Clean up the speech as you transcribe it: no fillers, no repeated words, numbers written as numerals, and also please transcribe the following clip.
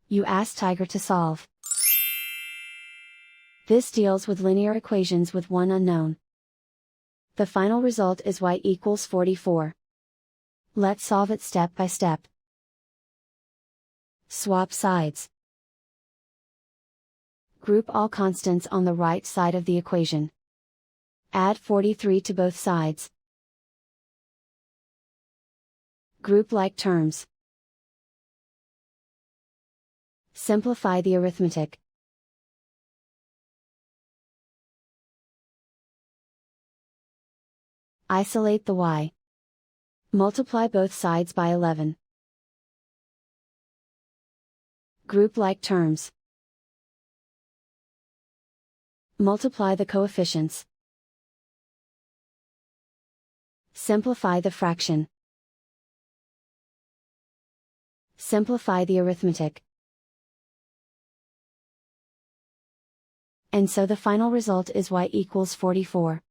You ask Tiger to solve. This deals with linear equations with one unknown. The final result is y equals 44. Let's solve it step by step. Swap sides. Group all constants on the right side of the equation. Add 43 to both sides. Group like terms. Simplify the arithmetic. Isolate the y. Multiply both sides by 11. Group like terms. Multiply the coefficients. Simplify the fraction. Simplify the arithmetic. And so the final result is y equals 44.